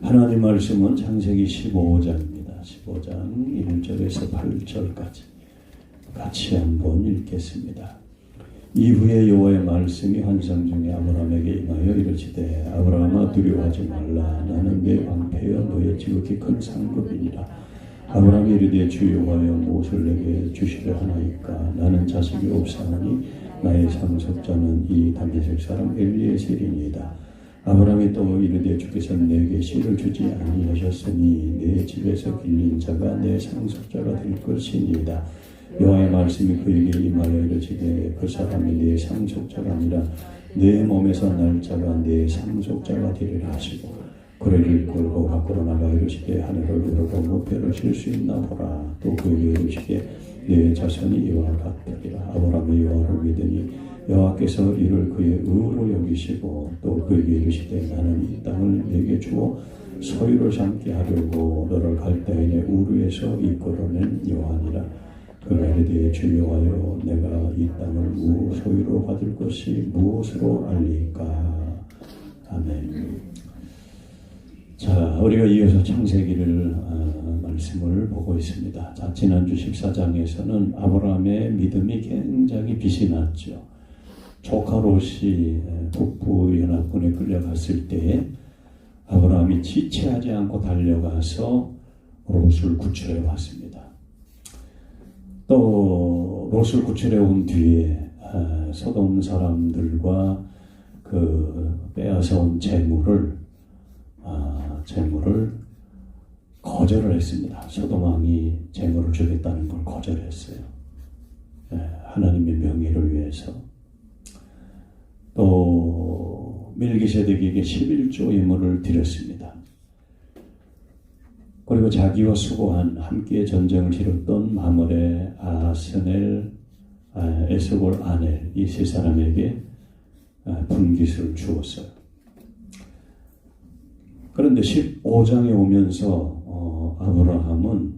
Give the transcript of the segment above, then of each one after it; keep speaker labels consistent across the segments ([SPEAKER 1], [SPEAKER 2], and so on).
[SPEAKER 1] 하나님 말씀은 창세기 15장입니다. 15장 1절에서 8절까지 같이 한번 읽겠습니다. 이후에 여호와의 말씀이 환상 중에 아브라함에게 임하여 이르시되 아브라함아 두려워하지 말라. 나는 내 방패여 너의 지극히 큰 상급이니라. 아브라함이 이르되 주 여호와여 무엇을 내게 주시려 하나이까. 나는 자식이 없사오니 나의 상속자는 이 다메섹 사람 엘리에셀이니이다. 아브라함이 또 이르되 주께서 내게 씨를 주지 아니하셨으니 내 집에서 길린 자가 내 상속자가 될 것이니이다. 여호와의 말씀이 그에게 임하여 이르시되 그 사람이 내 상속자가 아니라 내 몸에서 날 자가 내 상속자가 되리라 하시고 그를 끌고 밖으로 나가 이르시되 하늘을 우러러 무뼈를 칠 수 있나 보라. 또 그에게 이르시되 내 자손이 이와 같으리라. 아브라함이 여호와를 믿으니 여호와께서 이를 그의 의로 여기시고 또 그에게 이르시되 나는 이 땅을 내게 주어 소유를 삼게 하려고 너를 갈대인의 우르에서 이끌어낸 여호와니라. 그가 이르되 주 여호와여 내가 이 땅을 무소유로 받을 것이 무엇으로 알리까. 아멘. 자, 우리가 이어서 창세기를 말씀을 보고 있습니다. 자, 지난주 14장에서는 아브라함의 믿음이 굉장히 빛이 났죠. 조카 롯이 북부 연합군에 끌려갔을 때 아브라함이 지체하지 않고 달려가서 롯을 구출해 왔습니다. 또 롯을 구출해 온 뒤에 소돔 사람들과 그 빼앗아 온 재물을 거절을 했습니다. 소돔 왕이 재물을 주겠다는 걸 거절했어요. 하나님의 명예를 위해서. 또 멜기세덱에게 11조 예물을 드렸습니다. 그리고 자기와 수고한 함께 전쟁을 치렀던 마므레, 아스넬, 에스골, 아넬 이 세 사람에게 분깃을 주었어요. 그런데 15장에 오면서 아브라함은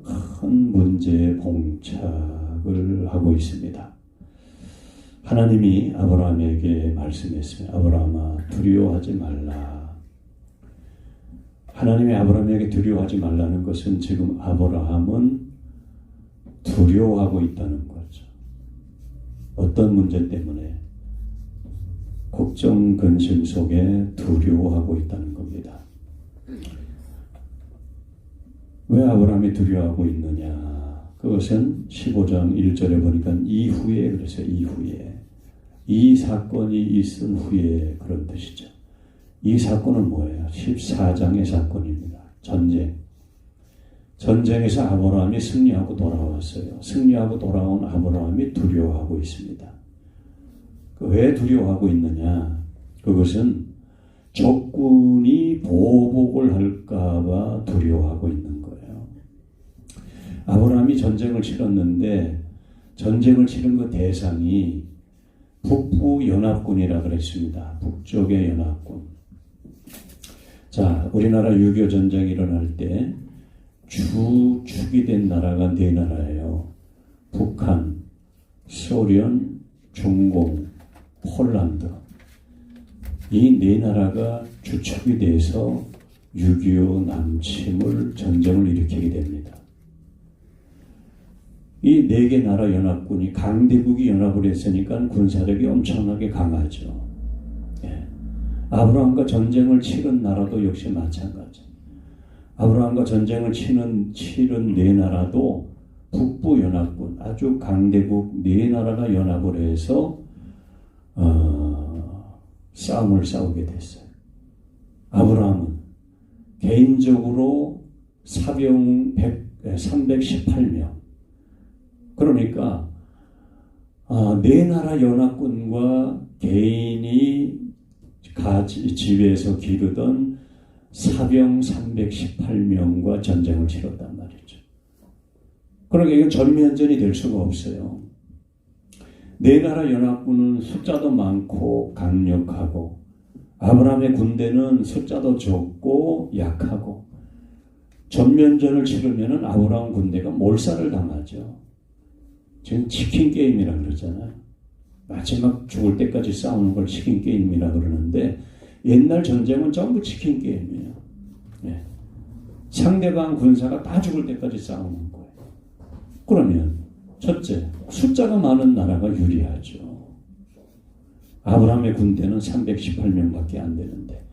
[SPEAKER 1] 큰 문제에 봉착을 하고 있습니다. 하나님이 아브라함에게 말씀했습니다. 아브라함아 두려워하지 말라. 하나님이 아브라함에게 두려워하지 말라는 것은 지금 아브라함은 두려워하고 있다는 거죠. 어떤 문제 때문에? 걱정, 근심 속에 두려워하고 있다는 겁니다. 왜 아브라함이 두려워하고 있느냐? 그것은 15장 1절에 보니까 이후에 그래서 이후에 이 사건이 있은 후에 그런 뜻이죠. 이 사건은 뭐예요? 14장의 사건입니다. 전쟁에서 아브라함이 승리하고 돌아왔어요. 승리하고 돌아온 아브라함이 두려워하고 있습니다. 왜 두려워하고 있느냐? 그것은 적군이 보복을 할까봐 두려워하고 있는 거예요. 아브라함이 전쟁을 치렀는데 전쟁을 치른 그 대상이 북부 연합군이라 그랬습니다. 북쪽의 연합군. 자, 우리나라 6.25 전쟁이 일어날 때 축이 된 나라가 네 나라예요. 북한, 소련, 중공, 폴란드. 이 네 나라가 주축이 돼서 6.25 남침을 전쟁을 일으키게 됩니다. 이 네 개 나라 연합군이 강대국이 연합을 했으니까 군사력이 엄청나게 강하죠. 아브라함과 전쟁을 치른 나라도 역시 마찬가지. 아브라함과 전쟁을 치른 네 나라도 북부 연합군, 아주 강대국 네 나라가 연합을 해서 싸움을 싸우게 됐어요. 아브라함은 개인적으로 사병 318명. 그러니까 네 나라 연합군과 개인이 집에서 기르던 사병 318명과 전쟁을 치렀단 말이죠. 그러니까 이건 전면전이 될 수가 없어요. 네 나라 연합군은 숫자도 많고 강력하고 아브라함의 군대는 숫자도 적고 약하고 전면전을 치르면 아브라함 군대가 몰살을 당하죠. 지금 치킨 게임이라 그러잖아요. 마지막 죽을 때까지 싸우는 걸 치킨 게임이라 그러는데 옛날 전쟁은 전부 치킨 게임이에요. 예. 상대방 군사가 다 죽을 때까지 싸우는 거예요. 그러면 첫째, 숫자가 많은 나라가 유리하죠. 아브라함의 군대는 318명밖에 안 되는데,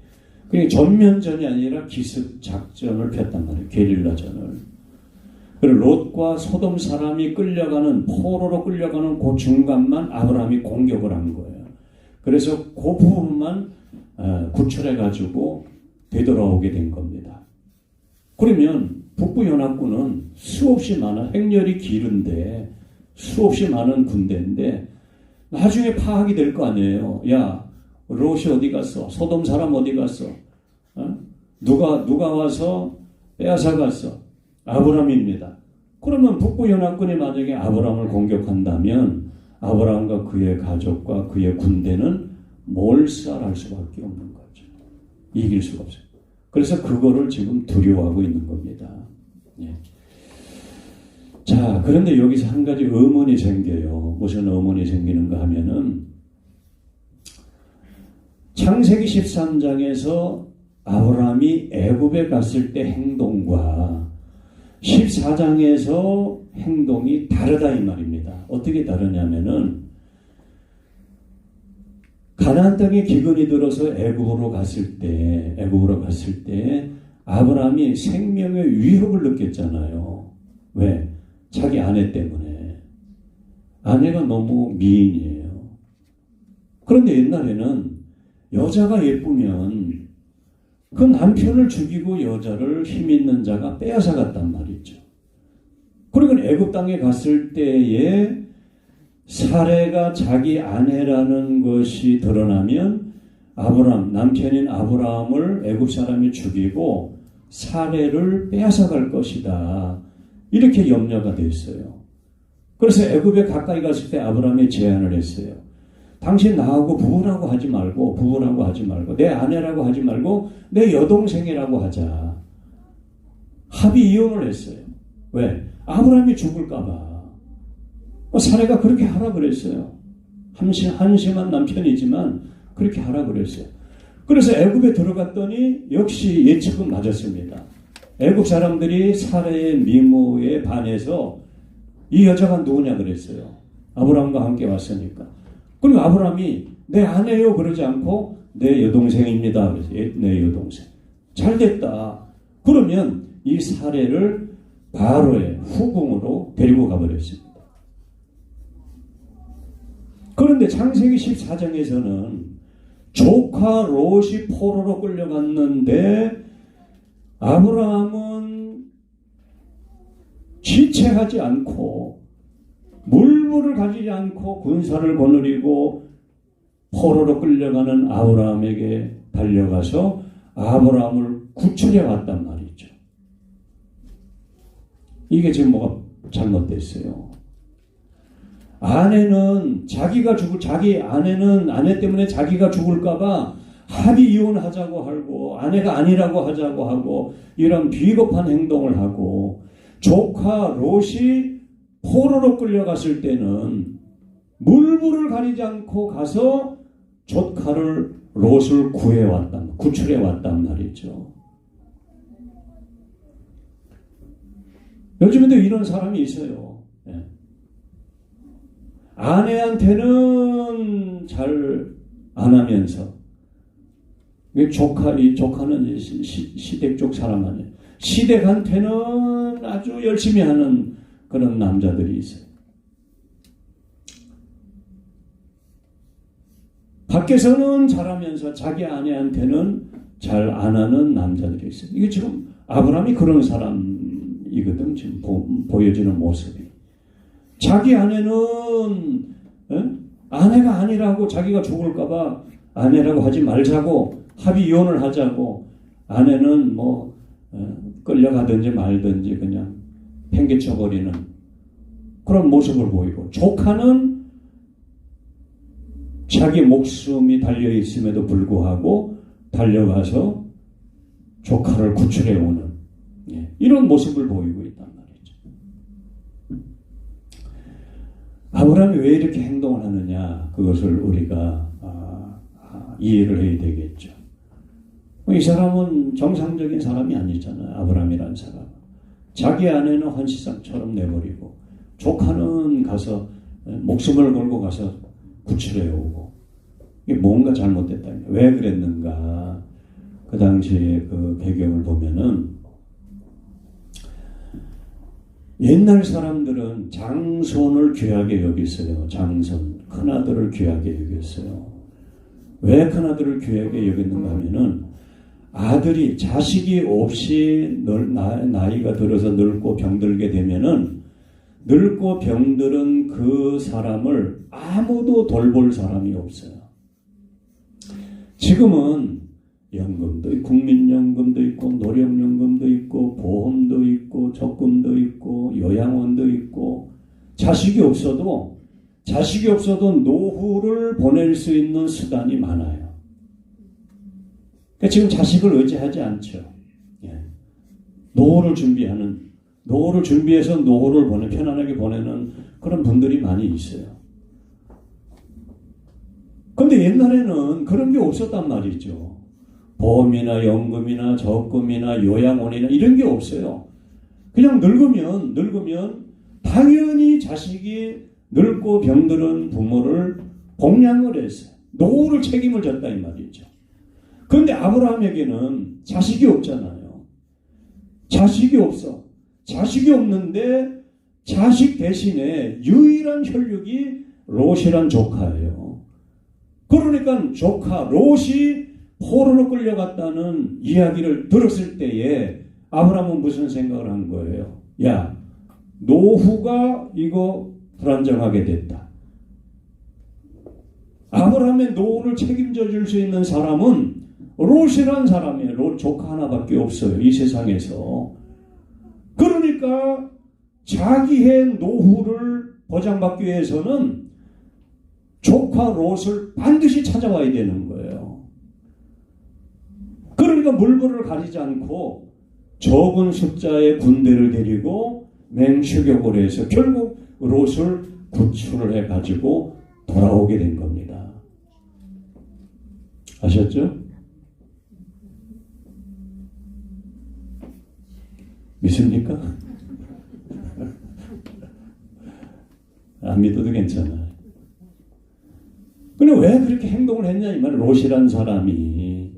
[SPEAKER 1] 그게 전면전이 아니라 기습 작전을 폈단 말이에요. 게릴라전을. 그리고 롯과 소돔 사람이 끌려가는, 포로로 끌려가는 그 중간만 아브라함이 공격을 한 거예요. 그래서 그 부분만 구출해가지고 되돌아오게 된 겁니다. 그러면 북부 연합군은 수없이 많은, 행렬이 길은데 수없이 많은 군대인데 나중에 파악이 될 거 아니에요. 야, 롯이 어디 갔어? 소돔 사람 어디 갔어? 누가 와서 빼앗아 갔어? 아브라함입니다. 그러면 북부 연합군이 만약에 아브라함을 공격한다면 아브라함과 그의 가족과 그의 군대는 몰살할 수밖에 없는 거죠. 이길 수가 없어요. 그래서 그거를 지금 두려워하고 있는 겁니다. 예. 자, 그런데 여기서 한 가지 의문이 생겨요. 무슨 의문이 생기는가 하면은 창세기 13장에서 아브라함이 애굽에 갔을 때 행동과 14장에서 행동이 다르다 이 말입니다. 어떻게 다르냐면은 가나안 땅에 기근이 들어서 애굽으로 갔을 때 아브라함이 생명의 위협을 느꼈잖아요. 왜? 자기 아내 때문에. 아내가 너무 미인이에요. 그런데 옛날에는 여자가 예쁘면 그 남편을 죽이고 여자를 힘 있는 자가 빼앗아 갔단 말이죠. 그리고 애굽 땅에 갔을 때에 사레가 자기 아내라는 것이 드러나면 남편인 아브라함을 애굽 사람이 죽이고 사레를 빼앗아 갈 것이다. 이렇게 염려가 됐어요. 그래서 애굽에 가까이 갔을 때 아브라함이 제안을 했어요. 당신 나하고 부부라고 하지 말고 내 아내라고 하지 말고 내 여동생이라고 하자. 합의 이혼을 했어요. 왜? 아브라함이 죽을까 봐. 사례가 그렇게 하라 그랬어요. 한심한 남편이지만 그렇게 하라 그랬어요. 그래서 애굽에 들어갔더니 역시 예측은 맞았습니다. 애굽 사람들이 사례의 미모에 반해서 이 여자가 누구냐 그랬어요. 아브라함과 함께 왔으니까. 그리고 아브라함이 내 아내요 그러지 않고 내 여동생입니다. 그래서 내 여동생. 잘 됐다. 그러면 이 사례를 바로의 후궁으로 데리고 가버렸습니다. 그런데 창세기 14장에서는 조카 롯이 포로로 끌려갔는데 아브라함은 지체하지 않고 물불을 가지지 않고 군사를 거느리고 포로로 끌려가는 아브라함에게 달려가서 아브라함을 구출해 왔단 말이죠. 이게 지금 뭐가 잘못됐어요. 아내는 아내 때문에 자기가 죽을까봐 합의 이혼하자고 하고 아내가 아니라고 하자고 하고 이런 비겁한 행동을 하고 조카 롯이 포로로 끌려갔을 때는 물불을 가리지 않고 가서 조카를 롯을 구출해 왔단 말이죠. 요즘에도 이런 사람이 있어요. 예. 아내한테는 잘 안 하면서 이 조카는 시댁 쪽 사람 아니에요. 시댁한테는 아주 열심히 하는 그런 남자들이 있어요. 밖에서는 잘하면서 자기 아내한테는 잘 안 하는 남자들이 있어요. 이게 지금 아브라함이 그런 사람이거든. 지금 보여지는 모습이. 자기 아내는 아내가 아니라고 자기가 죽을까봐 아내라고 하지 말자고 합의 이혼을 하자고 아내는 끌려가든지 말든지 그냥 팽개쳐버리는 그런 모습을 보이고 조카는 자기 목숨이 달려있음에도 불구하고 달려가서 조카를 구출해오는 이런 모습을 보이고 있단 말이죠. 아브라함이 왜 이렇게 행동을 하느냐 그것을 우리가 이해를 해야 되겠죠. 이 사람은 정상적인 사람이 아니잖아요. 아브라함이라는 사람. 자기 아내는 헌시상처럼 내버리고 조카는 가서 목숨을 걸고 가서 구출해 오고, 이게 뭔가 잘못됐다. 왜 그랬는가? 그 당시에 그 배경을 보면은 옛날 사람들은 장손을 귀하게 여겼어요. 장손, 큰아들을 귀하게 여겼어요. 왜 큰아들을 귀하게 여겼는가 하면은 아들이 자식이 없이 나이가 들어서 늙고 병들게 되면은 늙고 병들은 그 사람을 아무도 돌볼 사람이 없어요. 지금은 연금도 있고, 국민연금도 있고, 노령연금도 있고, 보험도 있고, 적금도 있고, 요양원도 있고, 자식이 없어도 노후를 보낼 수 있는 수단이 많아요. 그러니까 지금 자식을 의지하지 않죠. 예. 노후를 준비해서 노후를 편안하게 보내는 그런 분들이 많이 있어요. 그런데 옛날에는 그런 게 없었단 말이죠. 보험이나 연금이나 적금이나 요양원이나 이런 게 없어요. 그냥 늙으면 당연히 자식이 늙고 병들은 부모를 복양을 했어요. 노후를 책임을 졌다 이 말이죠. 그런데 아브라함에게는 자식이 없잖아요. 자식이 없어. 자식이 없는데 자식 대신에 유일한 혈육이 롯이란 조카예요. 그러니까 조카 롯이 포로로 끌려갔다는 이야기를 들었을 때에 아브라함은 무슨 생각을 한 거예요? 야, 노후가 이거 불안정하게 됐다. 아브라함의 노후를 책임져 줄 수 있는 사람은 롯이란 사람이에요. 롯 조카 하나밖에 없어요. 이 세상에서. 그러니까 자기의 노후를 보장받기 위해서는 조카 롯을 반드시 찾아와야 되는 거예요. 그러니까 물불을 가리지 않고 적은 숫자의 군대를 데리고 맹추격을 해서 결국 롯을 구출을 해가지고 돌아오게 된 겁니다. 아셨죠? 믿습니까? 안 믿어도 괜찮아요. 근데 왜 그렇게 행동을 했냐 이 말이에요. 롯이란 사람이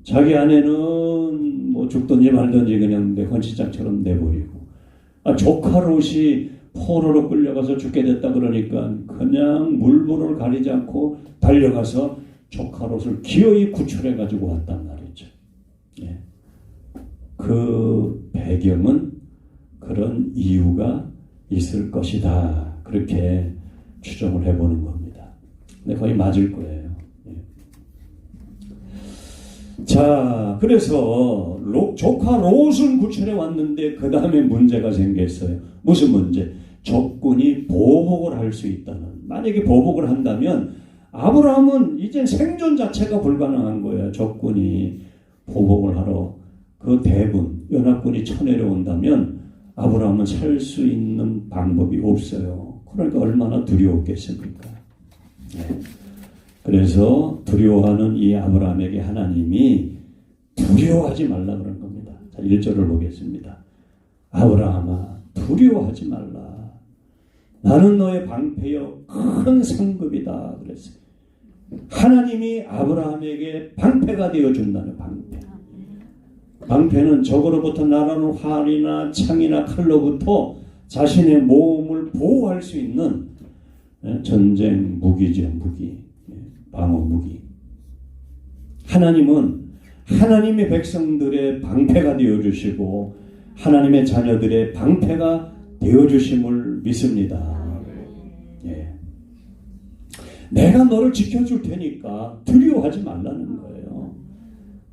[SPEAKER 1] 자기 아내는 뭐 죽든지 말든지 그냥 내 헌시장처럼 내버리고, 조카 롯이 포로로 끌려가서 죽게 됐다 그러니까 그냥 물불을 가리지 않고 달려가서 조카 롯을 기어이 구출해가지고 왔단 말이죠. 예. 그 배경은 그런 이유가 있을 것이다. 그렇게 추정을 해보는 겁니다. 근데 거의 맞을 거예요. 예. 자, 그래서 조카 롯은 구출해 왔는데 그 다음에 문제가 생겼어요. 무슨 문제? 적군이 보복을 할 수 있다는. 만약에 보복을 한다면 아브라함은 이제 생존 자체가 불가능한 거예요. 적군이 보복을 하러 그 대군, 연합군이 쳐내려온다면 아브라함은 살 수 있는 방법이 없어요. 그러니까 얼마나 두려웠겠습니까? 네. 그래서 두려워하는 이 아브라함에게 하나님이 두려워하지 말라 그런 겁니다. 자, 1절을 보겠습니다. 아브라함아, 두려워하지 말라. 나는 너의 방패여 큰 상급이다 그랬어요. 하나님이 아브라함에게 방패가 되어준다는 방패. 방패는 적으로부터 날아오는 활이나 창이나 칼로부터 자신의 몸을 보호할 수 있는 전쟁 무기죠. 무기, 방어 무기. 하나님은 하나님의 백성들의 방패가 되어주시고 하나님의 자녀들의 방패가 되어주심을 믿습니다. 예. 내가 너를 지켜줄 테니까 두려워하지 말라는 거예요.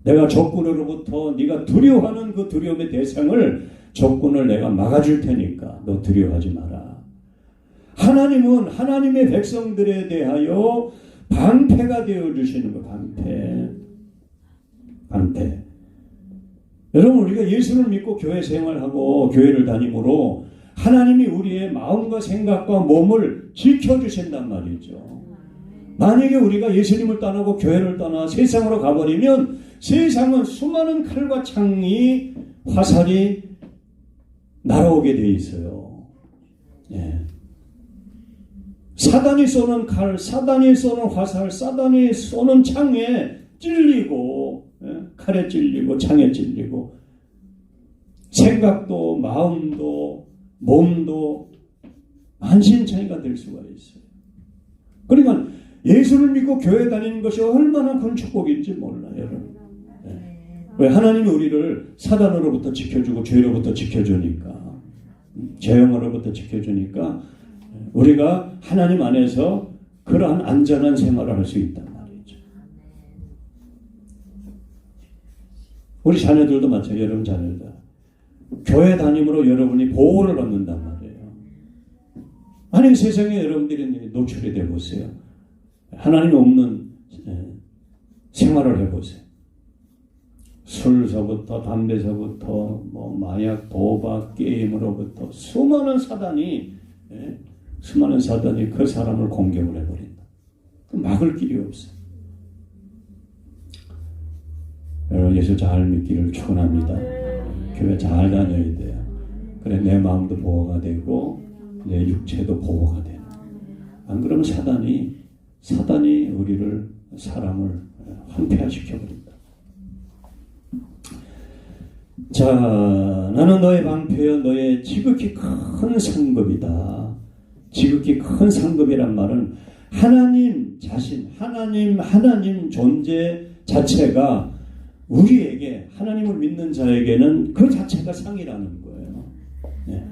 [SPEAKER 1] 내가 적군으로부터 네가 두려워하는 그 두려움의 대상을 적군을 내가 막아줄 테니까 너 두려워하지 마라. 하나님은 하나님의 백성들에 대하여 방패가 되어주시는 거. 방패. 여러분, 우리가 예수를 믿고 교회 생활하고 교회를 다니므로 하나님이 우리의 마음과 생각과 몸을 지켜주신단 말이죠. 만약에 우리가 예수님을 떠나고 교회를 떠나 세상으로 가버리면 세상은 수많은 칼과 창이 화살이 날아오게 돼 있어요. 예. 사단이 쏘는 칼, 사단이 쏘는 화살, 사단이 쏘는 창에 찔리고, 예? 칼에 찔리고 창에 찔리고 생각도 마음도 몸도 만신창이가 될 수가 있어요. 그러니까 예수를 믿고 교회 다니는 것이 얼마나 큰 축복인지 몰라요, 여러분. 네. 왜 하나님이 우리를 사단으로부터 지켜주고 죄로부터 지켜주니까, 재앙으로부터 지켜주니까 우리가 하나님 안에서 그러한 안전한 생활을 할 수 있단 말이죠. 우리 자녀들도 마찬가지예요. 여러분 자녀들 교회 다님으로 여러분이 보호를 받는단 말이에요. 아니 세상에 여러분들이 노출이 되어 보세요. 하나님이 없는 생활을 해보세요. 술서부터 담배서부터 뭐 마약, 도박, 게임으로부터 수많은 사단이 그 사람을 공격을 해버린다. 막을 길이 없어요. 여러분 예수 잘 믿기를 축원합니다. 교회 잘 다녀야 돼요. 그래 내 마음도 보호가 되고 내 육체도 보호가 되는. 안 그러면 사단이 우리를 사람을 황폐화시켜버린다. 자, 나는 너의 방패여 너의 지극히 큰 상급이다. 지극히 큰 상급이란 말은 하나님 자신, 하나님 존재 자체가 우리에게 하나님을 믿는 자에게는 그 자체가 상이라는 거예요. 네.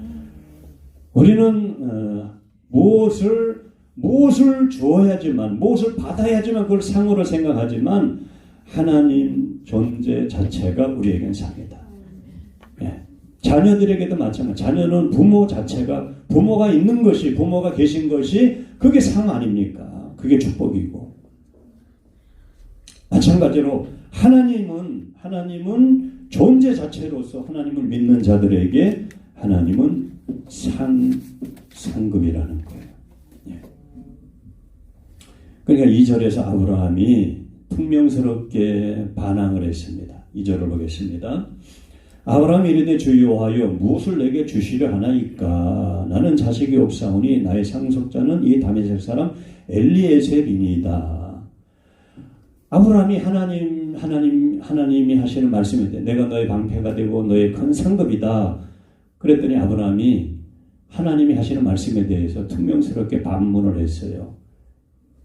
[SPEAKER 1] 우리는 무엇을 주어야지만, 무엇을 받아야지만 그걸 상으로 생각하지만 하나님 존재 자체가 우리에겐 상이다. 네. 자녀들에게도 마찬가지. 자녀는 부모 자체가, 부모가 있는 것이, 부모가 계신 것이 그게 상 아닙니까? 그게 축복이고. 마찬가지로 하나님은 존재 자체로서 하나님을 믿는 자들에게 하나님은 상급이라는 거예요. 예. 그러니까 2절에서 아브라함이 분명스럽게 반항을 했습니다. 2절을 보겠습니다. 아브라함이 이르되 주여하여 무엇을 내게 주시려 하나이까? 나는 자식이 없사오니 나의 상속자는 이 다메섹 사람 엘리에셀이니이다. 아브라함이 하나님이 하시는 말씀인데 내가 너의 방패가 되고 너의 큰 상급이다. 그랬더니 아브라함이 하나님이 하시는 말씀에 대해서 퉁명스럽게 반문을 했어요.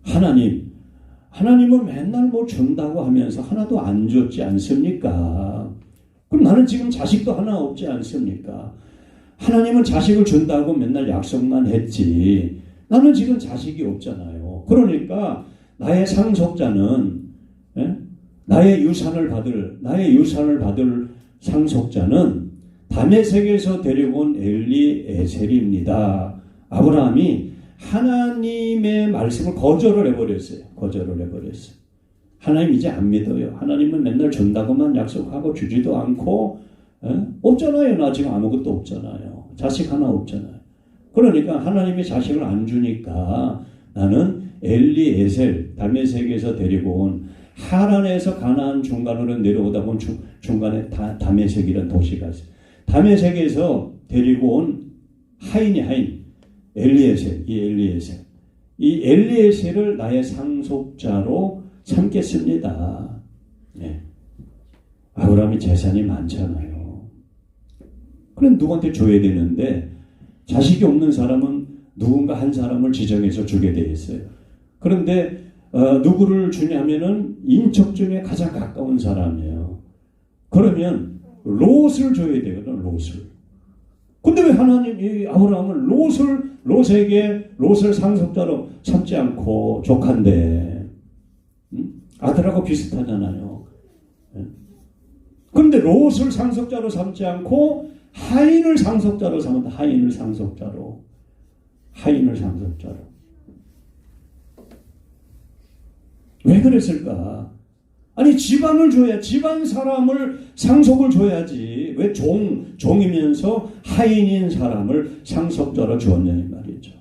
[SPEAKER 1] 하나님은 맨날 뭐 준다고 하면서 하나도 안 줬지 않습니까? 그럼 나는 지금 자식도 하나 없지 않습니까? 하나님은 자식을 준다고 맨날 약속만 했지. 나는 지금 자식이 없잖아요. 그러니까 나의 상속자는 나의 유산을 받을 상속자는 다메섹에서 데리고 온 엘리에셀입니다. 아브라함이 하나님의 말씀을 거절을 해버렸어요. 하나님 이제 안 믿어요. 하나님은 맨날 준다고만 약속하고 주지도 않고 없잖아요. 나 지금 아무것도 없잖아요. 자식 하나 없잖아요. 그러니까 하나님이 자식을 안 주니까 나는 엘리에셀 다메섹에서 데리고 온 하란에서 가나안 중간으로 내려오다 보면 중간에 다메섹이라는 도시가 있어요. 다메섹에서 데리고 온 하인 엘리에셀. 이 엘리에셀을 나의 상속자로 삼겠습니다. 네. 아브라함이 재산이 많잖아요. 그럼 누구한테 줘야 되는데 자식이 없는 사람은 누군가 한 사람을 지정해서 주게 돼 있어요. 그런데 누구를 주냐면은 인척 중에 가장 가까운 사람이에요. 그러면 롯을 줘야 되거든. 롯을. 근데 왜 하나님이 아브라함은 롯을 상속자로 삼지 않고 조카인데 아들하고 비슷하잖아요. 그런데 롯을 상속자로 삼지 않고 하인을 상속자로 삼았다. 하인을 상속자로. 왜 그랬을까? 아니 집안을 줘야 집안 사람을 상속을 줘야지. 왜 종이면서 하인인 사람을 상속자로 주었냐 이 말이죠.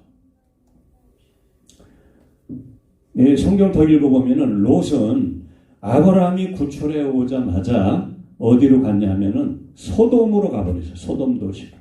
[SPEAKER 1] 예, 성경 더 읽어보면은 롯은 아브라함이 구출해 오자마자 어디로 갔냐면은 소돔으로 가버렸어요. 소돔 도시로.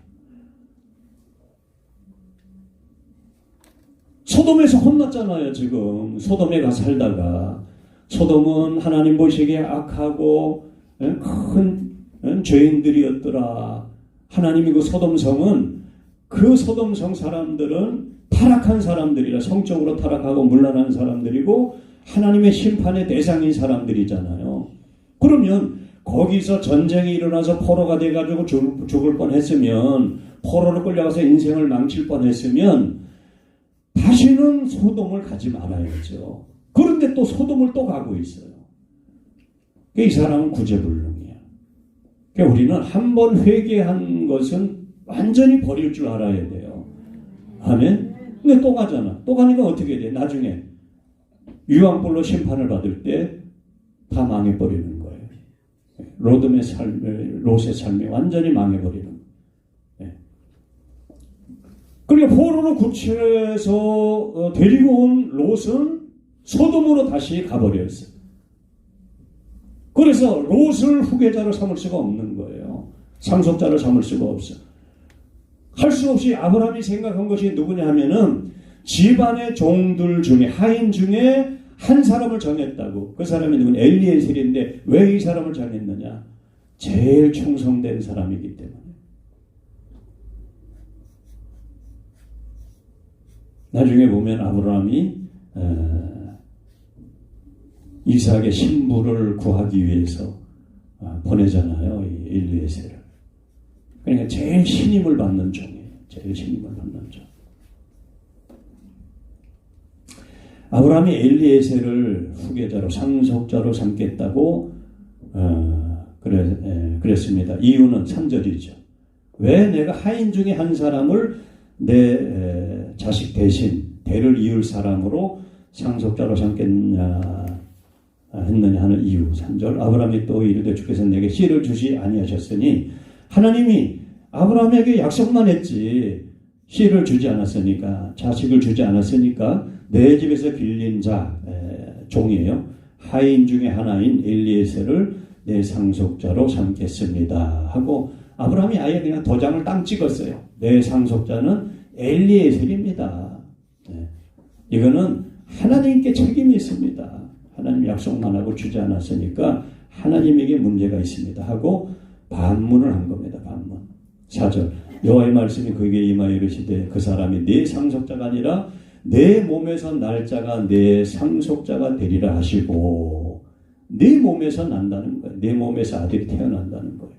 [SPEAKER 1] 소돔에서 혼났잖아요. 지금 소돔에 가 살다가. 소돔은 하나님 보시기에 악하고 큰 죄인들이었더라. 하나님이 그 소돔성은, 그 소돔성 사람들은 타락한 사람들이라, 성적으로 타락하고 문란한 사람들이고 하나님의 심판의 대상인 사람들이잖아요. 그러면 거기서 전쟁이 일어나서 포로가 돼가지고 죽을 뻔했으면, 포로로 끌려가서 인생을 망칠 뻔했으면 다시는 소돔을 가지 말아야죠. 그런데 또 소돔을 또 가고 있어요. 이 사람은 구제불능이야. 그러니까 우리는 한번 회개한 것은 완전히 버릴 줄 알아야 돼요. 아멘? 근데 또 가잖아. 또 가니까 어떻게 돼? 나중에 유황불로 심판을 받을 때 다 망해버리는 거예요. 롯의 삶이 완전히 망해버리는 거예요. 그러니까 포로로 구출해서 데리고 온 롯은 소돔으로 다시 가버렸어요. 그래서 롯을 후계자로 삼을 수가 없는 거예요. 상속자로 삼을 수가 없어. 할 수 없이 아브라함이 생각한 것이 누구냐 하면은 집안의 종들 중에, 하인 중에 한 사람을 정했다고. 그 사람이 누구냐? 엘리에셀인데 왜 이 사람을 정했느냐? 제일 충성된 사람이기 때문에. 나중에 보면 아브라함이 이삭의 신부를 구하기 위해서 보내잖아요. 이 엘리에셀을. 그러니까 제일 신임을 받는 종이에요. 제일 신임을 받는 종. 아브라함이 엘리에셀을 후계자로, 상속자로 삼겠다고 그랬습니다. 이유는 3절이죠. 왜 내가 하인 중에 한 사람을 내 자식 대신 대를 이을 사람으로 상속자로 삼겠냐 했느냐 하는 이유. 3절. 아브라함이 또 이르되 주께서 내게 씨를 주시 아니하셨으니, 하나님이 아브라함에게 약속만 했지 씨를 주지 않았으니까, 자식을 주지 않았으니까 내 집에서 빌린 자, 종이에요. 하인 중에 하나인 엘리에셀을 내 상속자로 삼겠습니다 하고, 아브라함이 아예 그냥 도장을 땅 찍었어요. 내 상속자는 엘리에셀입니다. 이거는 하나님께 책임이 있습니다. 하나님 약속만 하고 주지 않았으니까 하나님에게 문제가 있습니다 하고 반문을 한 겁니다. 반문. 4절. 여호와의 말씀이 그에게 임하여 이르시되 그 사람이 네 상속자가 아니라 내 몸에서 날 자가 내 상속자가 되리라 하시고, 네 몸에서 난다는 거예요. 내 몸에서 아들이 태어난다는 거예요.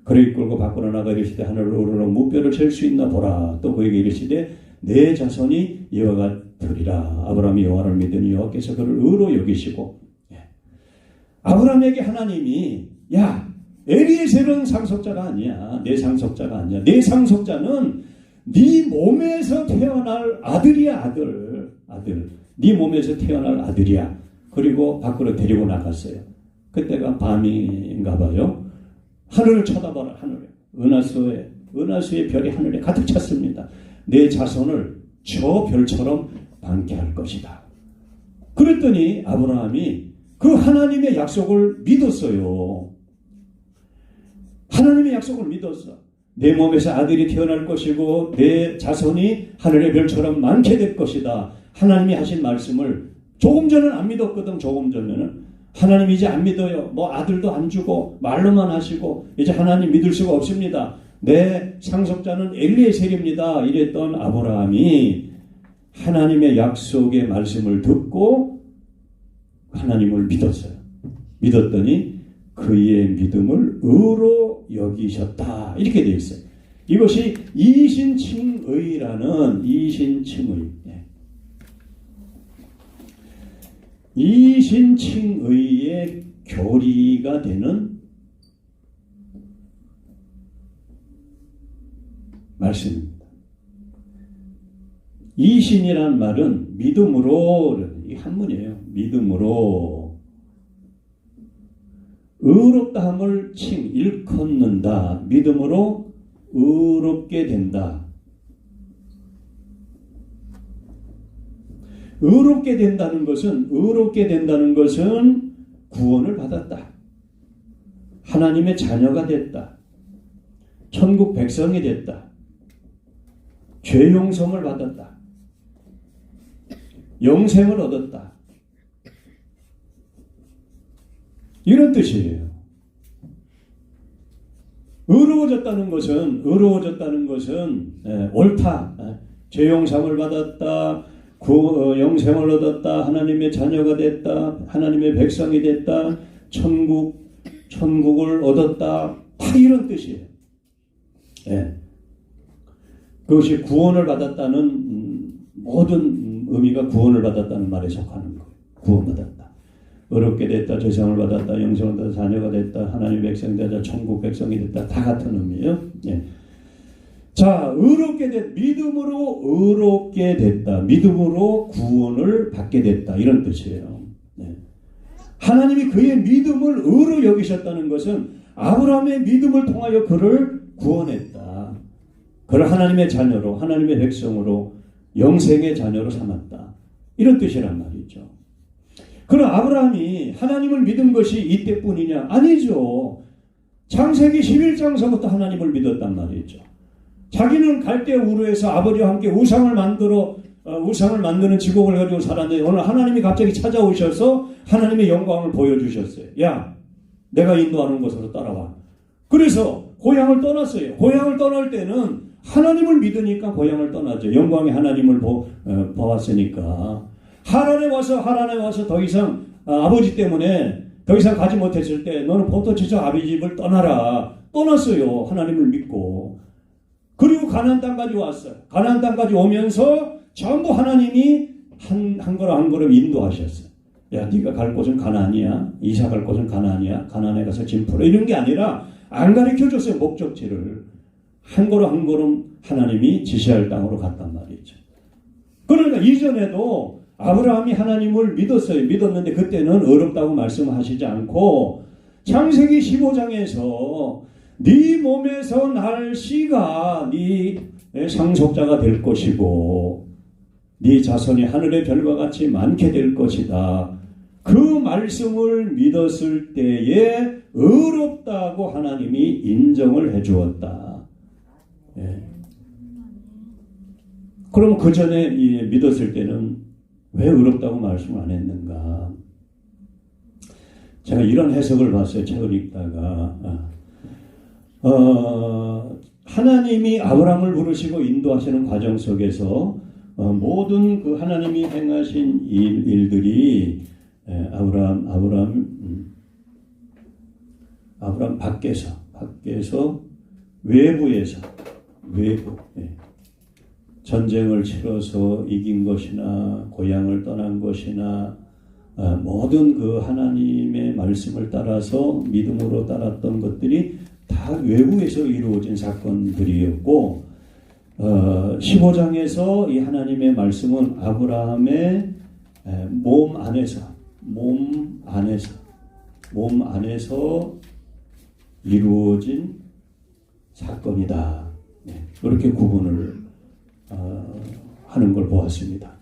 [SPEAKER 1] 그를 이끌고 밖으로 나가 이르시되 하늘을 오르러 무뼈를 잴 수 있나 보라. 또 그에게 이르시되 내 자손이 여호와가 되리라. 아브라함이 여호와를 믿으니 여호와께서 그를 의로 여기시고. 아브라함에게 하나님이, 야, 엘리에셀은 상속자가 아니야. 내 상속자가 아니야. 내 상속자는 네 몸에서 태어날 아들이야. 아들. 네 몸에서 태어날 아들이야. 그리고 밖으로 데리고 나갔어요. 그때가 밤인가 봐요. 하늘을 쳐다봐라. 하늘에. 은하수의 별이 하늘에 가득 찼습니다. 내 자손을 저 별처럼 많게 할 것이다. 그랬더니 아브라함이 그 하나님의 약속을 믿었어요. 하나님의 약속을 믿었어. 내 몸에서 아들이 태어날 것이고 내 자손이 하늘의 별처럼 많게 될 것이다. 하나님이 하신 말씀을 조금 전에는 안 믿었거든. 조금 전에는 하나님 이제 안 믿어요. 뭐 아들도 안 주고 말로만 하시고 이제 하나님 믿을 수가 없습니다. 내 상속자는 엘리에셀입니다. 이랬던 아브라함이 하나님의 약속의 말씀을 듣고 하나님을 믿었어요. 믿었더니 그의 믿음을 의로 여기셨다. 이렇게 되어 있어요. 이것이 이신칭의라는 이신칭의의 교리가 되는 말씀입니다. 이신이란 말은 믿음으로, 이 한문이에요. 믿음으로 의롭다함을 일컫는다. 믿음으로 의롭게 된다. 의롭게 된다는 것은 구원을 받았다. 하나님의 자녀가 됐다. 천국 백성이 됐다. 죄 용서를 받았다. 영생을 얻었다. 이런 뜻이에요. 의로워졌다는 것은 옳다. 죄 용서를 받았다. 영생을 얻었다. 하나님의 자녀가 됐다. 하나님의 백성이 됐다. 천국을 얻었다. 다 이런 뜻이에요. 예. 그것이 구원을 받았다는 모든 의미가 구원을 받았다는 말에 속하는 거예요. 구원받았다. 어렵게 됐다. 죄상을 받았다. 영생을 받았다. 자녀가 됐다. 하나님의 백성이 됐다. 천국 백성이 됐다. 다 같은 의미예요. 예. 자, 믿음으로 의롭게 됐다. 믿음으로 구원을 받게 됐다. 이런 뜻이에요. 예. 하나님이 그의 믿음을 의로 여기셨다는 것은 아브라함의 믿음을 통하여 그를 구원했다. 그를 하나님의 자녀로, 하나님의 백성으로, 영생의 자녀로 삼았다. 이런 뜻이란 말이죠. 그럼 아브라함이 하나님을 믿은 것이 이때뿐이냐? 아니죠. 창세기 11장서부터 하나님을 믿었단 말이죠. 자기는 갈대 우르에서 아버지와 함께 우상을 만드는 지곡을 가지고 살았는데 오늘 하나님이 갑자기 찾아오셔서 하나님의 영광을 보여주셨어요. 야, 내가 인도하는 곳으로 따라와. 그래서 고향을 떠났어요. 고향을 떠날 때는 하나님을 믿으니까 고향을 떠나죠. 영광의 하나님을 보았으니까. 하란에 와서 더 이상 아버지 때문에 더 이상 가지 못했을 때 너는 포도치적 아비 집을 떠나라. 떠났어요. 하나님을 믿고. 그리고 가나안 땅까지 왔어요. 가나안 땅까지 오면서 전부 하나님이 한 걸음 한 걸음 인도하셨어요. 야, 네가 갈 곳은 가나안이야. 이사 갈 곳은 가나안이야. 가나안에 가서 짐 풀어. 이런 게 아니라 안 가르쳐줬어요. 목적지를. 한 걸음 한 걸음 하나님이 지시할 땅으로 갔단 말이죠. 그러니까 이전에도 아브라함이 하나님을 믿었는데 그때는 어렵다고 말씀하시지 않고 창세기 15장에서 네 몸에서 날 씨가 네 상속자가 될 것이고 네 자손이 하늘의 별과 같이 많게 될 것이다. 그 말씀을 믿었을 때에 의롭다고 하나님이 인정을 해주었다. 예. 그럼 그 전에 믿었을 때는 왜 의롭다고 말씀을 안 했는가? 제가 이런 해석을 봤어요. 책을 읽다가 하나님이 아브라함을 부르시고 인도하시는 과정 속에서 모든 그 하나님이 행하신 일들이 아브라함 밖에서 외부 전쟁을 치러서 이긴 것이나 고향을 떠난 것이나 모든 그 하나님의 말씀을 따라서 믿음으로 따랐던 것들이 다 외부에서 이루어진 사건들이었고 15장에서 이 하나님의 말씀은 아브라함의 몸 안에서 이루어진 사건이다. 그렇게 구분을 하는 걸 보았습니다.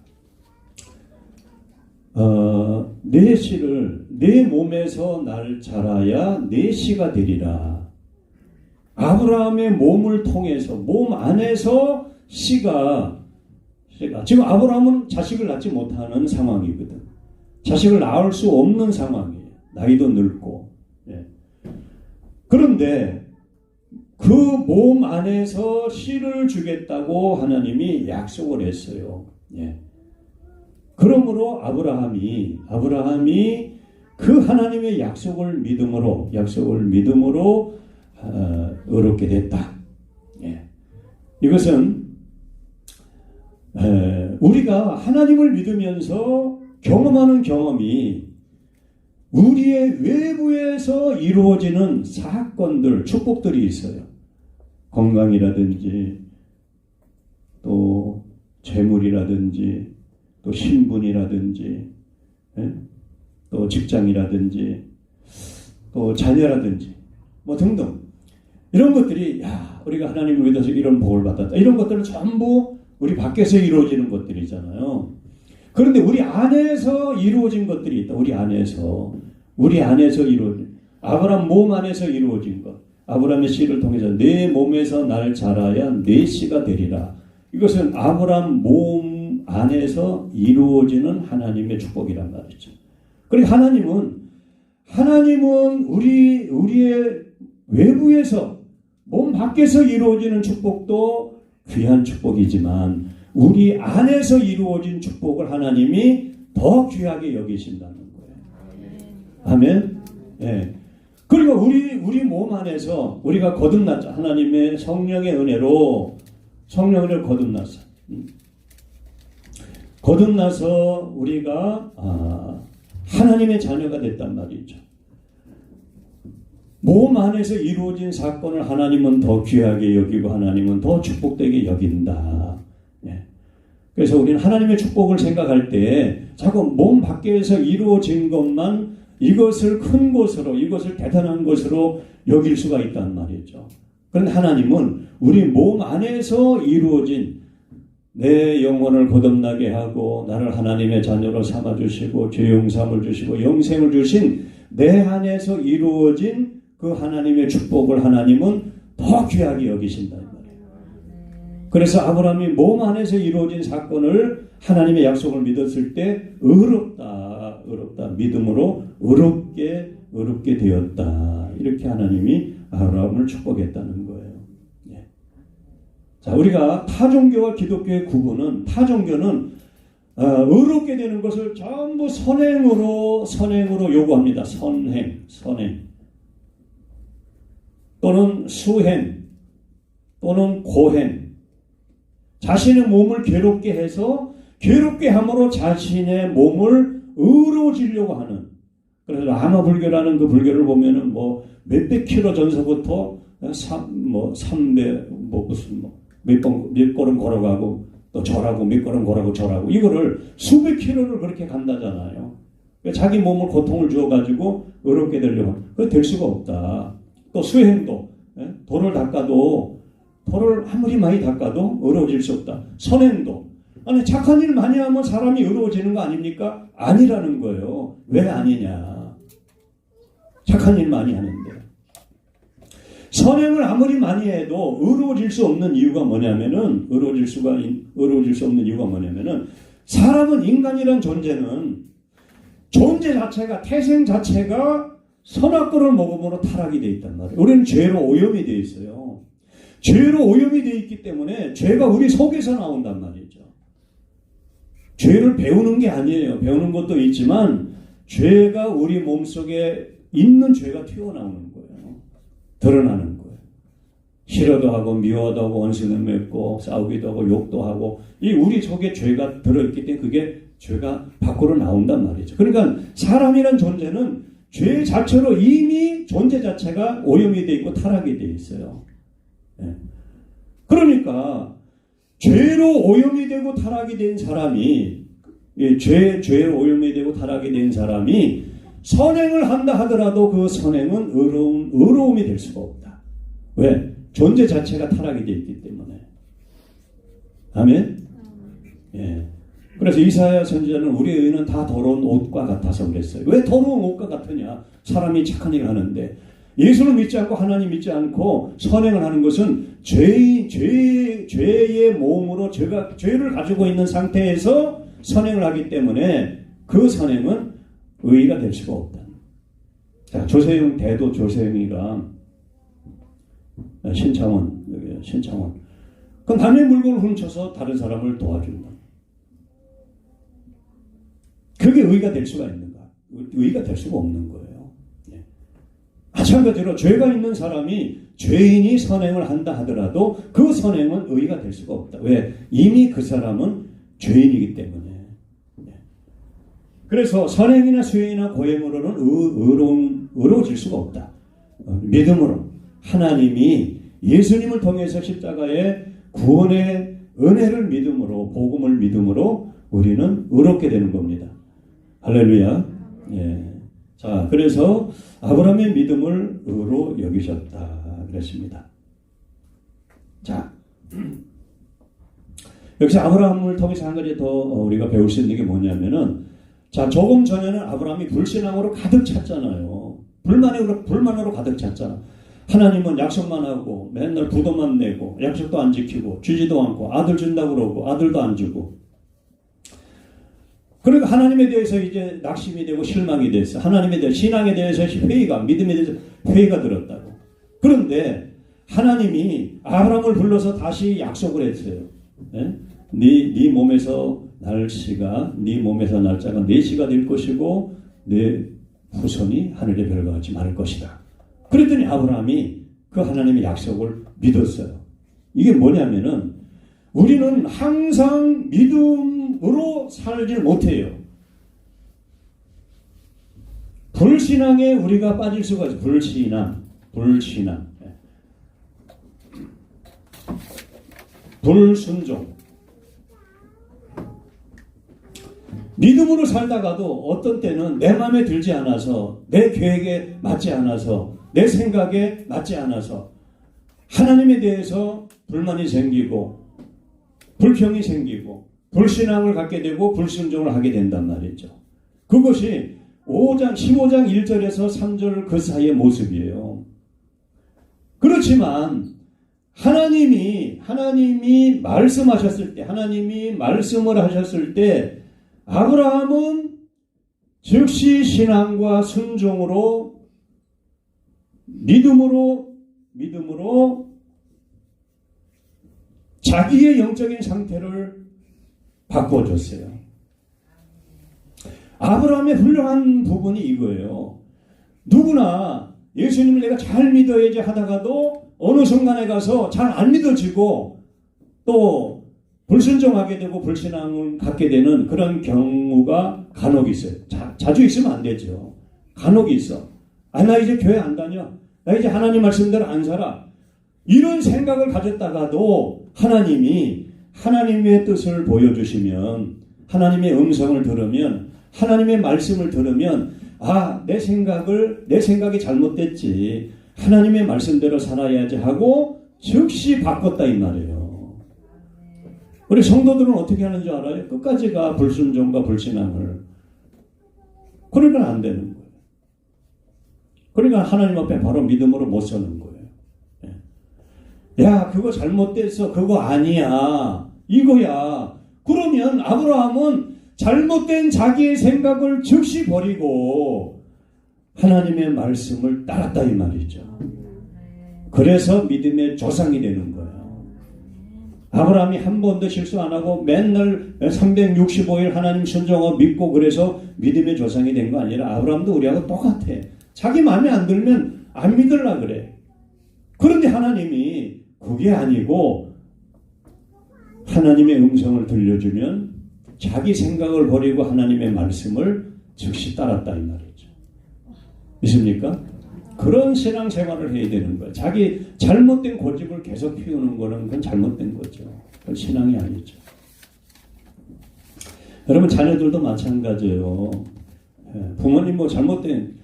[SPEAKER 1] 내 씨를 내 몸에서 날 자라야 내 씨가 되리라. 아브라함의 몸을 통해서 몸 안에서 씨가 지금 아브라함은 자식을 낳지 못하는 상황이거든. 자식을 낳을 수 없는 상황이에요. 나이도 늙고. 그런데 그 몸 안에서 씨를 주겠다고 하나님이 약속을 했어요. 그러므로 아브라함이 그 하나님의 약속을 믿음으로 의롭게 됐다. 이것은 우리가 하나님을 믿으면서 경험하는 경험이 우리의 외부에서 이루어지는 사건들, 축복들이 있어요. 건강이라든지 또 재물이라든지 또 신분이라든지 또 직장이라든지 또 자녀라든지 뭐 등등 이런 것들이 우리가 하나님을 믿어서 이런 복을 받았다. 이런 것들은 전부 우리 밖에서 이루어지는 것들이잖아요. 그런데 우리 안에서 이루어진 것들이 있다. 우리 안에서 우리 안에서 이루어진, 아브라함 몸 안에서 이루어진 것. 아브라함의 씨를 통해서 내 몸에서 날 자라야 내 씨가 되리라. 이것은 아브라함 몸 안에서 이루어지는 하나님의 축복이란 말이죠. 그리고 하나님은 우리의 외부에서 몸 밖에서 이루어지는 축복도 귀한 축복이지만 우리 안에서 이루어진 축복을 하나님이 더 귀하게 여기신다는 거예요. 아멘. 예. 그리고 우리 몸 안에서 우리가 거듭났죠. 하나님의 성령의 은혜로 성령을 거듭났어. 거듭나서 우리가 하나님의 자녀가 됐단 말이죠. 몸 안에서 이루어진 사건을 하나님은 더 귀하게 여기고 하나님은 더 축복되게 여긴다. 예. 그래서 우리는 하나님의 축복을 생각할 때 자꾸 몸 밖에서 이루어진 것만 이것을 큰 것으로, 이것을 대단한 것으로 여길 수가 있단 말이죠. 그런데 하나님은 우리 몸 안에서 이루어진 내 영혼을 거듭나게 하고 나를 하나님의 자녀로 삼아주시고 죄 용서함을 주시고 영생을 주신 내 안에서 이루어진 그 하나님의 축복을 하나님은 더 귀하게 여기신단 말이에요. 그래서 아브라함이 몸 안에서 이루어진 사건을 하나님의 약속을 믿었을 때 의롭다 믿음으로 의롭게 되었다. 이렇게 하나님이 아브라함을 축복했다는 거예요. 예. 자, 우리가 타종교와 기독교의 구분은 타종교는 의롭게 되는 것을 전부 선행으로 요구합니다. 선행 또는 수행 또는 고행. 자신의 몸을 괴롭게 해서 괴롭게 함으로 자신의 몸을 의로워지려고 하는. 그래서 라마 불교라는 그 불교를 보면은 몇백 킬로 전서부터 3배 몇 걸음 걸어가고 또 절하고 몇 걸음 걸어가고 절하고 이거를 수백 킬로를 그렇게 간다잖아요. 자기 몸을 고통을 주어가지고 의롭게 되려고 하는. 그거 될 수가 없다. 또 수행도 돌을 아무리 많이 닦아도 의로워질 수 없다. 선행도 아니 착한 일 많이 하면 사람이 의로워지는 거 아닙니까? 아니라는 거예요. 왜 아니냐? 착한 일 많이 하는데 선행을 아무리 많이 해도 의로워질 수 없는 이유가 뭐냐면은 의로워질 수 없는 이유가 뭐냐면은 사람은 인간이란 존재는 존재 자체가 태생 자체가 선악과를 먹음으로 타락이 되어 있단 말이에요. 우리는 죄로 오염이 되어 있어요. 죄로 오염이 되어 있기 때문에 죄가 우리 속에서 나온단 말이죠. 죄를 배우는 게 아니에요. 배우는 것도 있지만 죄가 우리 몸속에 있는 죄가 튀어나오는 거예요. 드러나는 거예요. 싫어도 하고 미워도 하고 원수도 맺고 싸우기도 하고 욕도 하고 이 우리 속에 죄가 들어있기 때문에 그게 죄가 밖으로 나온단 말이죠. 그러니까 사람이란 존재는 죄 자체로 이미 존재 자체가 오염이 되어 있고 타락이 되어 있어요. 네. 그러니까 죄로 오염이 되고 타락이 된 사람이 죄로 오염이 되고 타락이 된 사람이 선행을 한다 하더라도 그 선행은 의로움이 될 수가 없다. 왜? 존재 자체가 타락이 되어 있기 때문에. 아멘? 예. 그래서 이사야 선지자는 우리의 의는 다 더러운 옷과 같아서 그랬어요. 왜 더러운 옷과 같으냐? 사람이 착한 일을 하는데 예수를 믿지 않고 하나님 믿지 않고 선행을 하는 것은 죄의 몸으로 죄를 가지고 있는 상태에서 선행을 하기 때문에 그 선행은 의의가 될 수가 없다. 자, 대도 조세영이가 신창원. 그럼 남의 물건을 훔쳐서 다른 사람을 도와준다. 그게 의의가 될 수가 있는가? 의의가 될 수가 없는 거예요. 예. 마찬가지로 죄가 있는 사람이 죄인이 선행을 한다 하더라도 그 선행은 의의가 될 수가 없다. 왜? 이미 그 사람은 죄인이기 때문에. 예. 그래서 선행이나 수행이나 고행으로는 의로워질 수가 없다. 믿음으로 하나님이 예수님을 통해서 십자가의 구원의 은혜를 믿음으로 복음을 믿음으로 우리는 의롭게 되는 겁니다. 할렐루야. 예. 자, 그래서 아브라함의 믿음을 의로 여기셨다 그랬습니다. 자, 여기서 아브라함을 통해서 한 가지 더 우리가 배울 수 있는 게 뭐냐면은 자, 조금 전에는 아브라함이 불신앙으로 가득 찼잖아요. 불만으로 가득 찼잖아. 하나님은 약속만 하고 맨날 부도만 내고 약속도 안 지키고 주지도 않고 아들 준다고 그러고 아들도 안 주고. 그러니까 하나님에 대해서 이제 낙심이 되고 실망이 됐어. 하나님에 대해서 신앙에 대해서 회의가, 믿음에 대해서 회의가 들었다고. 그런데 하나님이 아브라함을 불러서 다시 약속을 했어요. 네 몸에서 네 몸에서 날짜가 네 시가 될 것이고 네 후손이 하늘의 별과 같이 많을 것이다. 그랬더니 아브라함이 그 하나님의 약속을 믿었어요. 이게 뭐냐면은 우리는 항상 믿음으로 살질 못해요. 불신앙에 우리가 빠질 수가 있어요. 불신앙. 불순종. 믿음으로 살다가도 어떤 때는 내 마음에 들지 않아서, 내 계획에 맞지 않아서, 내 생각에 맞지 않아서 하나님에 대해서 불만이 생기고 불평이 생기고 불신앙을 갖게 되고 불순종을 하게 된단 말이죠. 그것이 15장 1절에서 3절 그 사이의 모습이에요. 그렇지만 하나님이 말씀하셨을 때, 하나님이 말씀을 하셨을 때 아브라함은 즉시 신앙과 순종으로 믿음으로 자기의 영적인 상태를 바꿔줬어요. 아브라함의 훌륭한 부분이 이거예요. 누구나 예수님을 내가 잘 믿어야지 하다가도 어느 순간에 가서 잘 안 믿어지고 또 불순종하게 되고 불신앙을 갖게 되는 그런 경우가 간혹 있어요. 자주 있으면 안 되죠. 간혹 있어. 나 이제 교회 안 다녀. 나 이제 하나님 말씀대로 안 살아. 이런 생각을 가졌다가도 하나님의 뜻을 보여주시면, 하나님의 음성을 들으면, 하나님의 말씀을 들으면, 내 생각이 잘못됐지. 하나님의 말씀대로 살아야지 하고 즉시 바꿨다 이 말이에요. 우리 성도들은 어떻게 하는 줄 알아요? 끝까지가 불순종과 불신앙을. 그러니까 안 되는 거예요. 그러니까 하나님 앞에 바로 믿음으로 못 서는 거예요. 야, 그거 잘못됐어. 그거 아니야. 이거야. 그러면 아브라함은 잘못된 자기의 생각을 즉시 버리고 하나님의 말씀을 따랐다 이 말이죠. 그래서 믿음의 조상이 되는 거예요. 아브라함이 한 번도 실수 안 하고 맨날 365일 하나님 순종하고 믿고 그래서 믿음의 조상이 된 거 아니라 아브라함도 우리하고 똑같아. 자기 마음에 안 들면 안 믿으려고 그래. 그런데 하나님이 그게 아니고 하나님의 음성을 들려주면 자기 생각을 버리고 하나님의 말씀을 즉시 따랐다 이 말이죠. 믿습니까? 그런 신앙생활을 해야 되는 거예요. 자기 잘못된 고집을 계속 피우는 거는 그건 잘못된 거죠. 그건 신앙이 아니죠. 여러분 자녀들도 마찬가지예요. 부모님 잘못된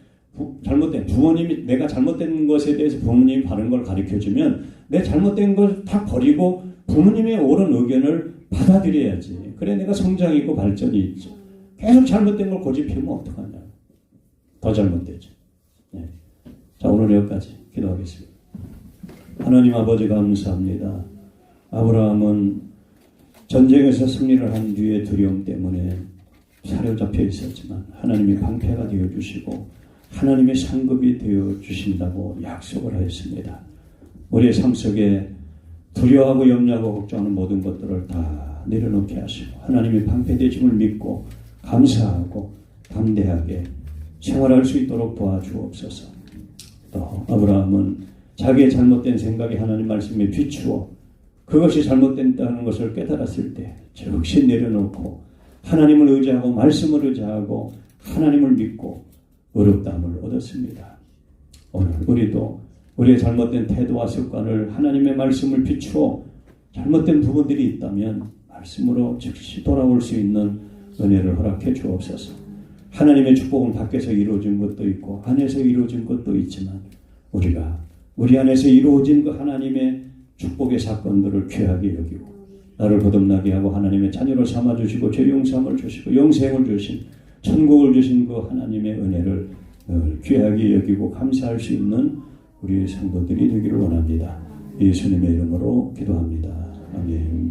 [SPEAKER 1] 부모님이 내가 잘못된 것에 대해서 부모님이 바른 걸 가르쳐주면 내 잘못된 걸 다 버리고 부모님의 옳은 의견을 받아들여야지. 그래 내가 성장이 있고 발전이 있죠. 계속 잘못된 걸 고집피우면 어떡하냐. 더 잘못되죠. 네. 자, 오늘 여기까지 기도하겠습니다. 하나님 아버지 감사합니다. 아브라함은 전쟁에서 승리를 한 뒤에 두려움 때문에 사로잡혀 있었지만 하나님이 방패가 되어주시고 하나님의 상급이 되어주신다고 약속을 하였습니다. 우리의 삶 속에 두려워하고 염려하고 걱정하는 모든 것들을 다 내려놓게 하시고 하나님의 방패되심을 믿고 감사하고 담대하게 생활할 수 있도록 도와주옵소서. 또 아브라함은 자기의 잘못된 생각이 하나님 말씀에 비추어 그것이 잘못된다는 것을 깨달았을 때 즉시 내려놓고 하나님을 의지하고 말씀을 의지하고 하나님을 믿고 의롭다함을 얻었습니다. 오늘 우리도 우리의 잘못된 태도와 습관을 하나님의 말씀을 비추어 잘못된 부분들이 있다면 말씀으로 즉시 돌아올 수 있는 은혜를 허락해 주옵소서. 하나님의 축복은 밖에서 이루어진 것도 있고 안에서 이루어진 것도 있지만 우리가 우리 안에서 이루어진 그 하나님의 축복의 사건들을 귀하게 여기고 나를 거듭나게 하고 하나님의 자녀로 삼아주시고 죄 용서함을 주시고 영생을 주신 천국을 주신 그 하나님의 은혜를 늘 귀하게 여기고 감사할 수 있는 우리 성도들이 되기를 원합니다. 예수님의 이름으로 기도합니다. 아멘.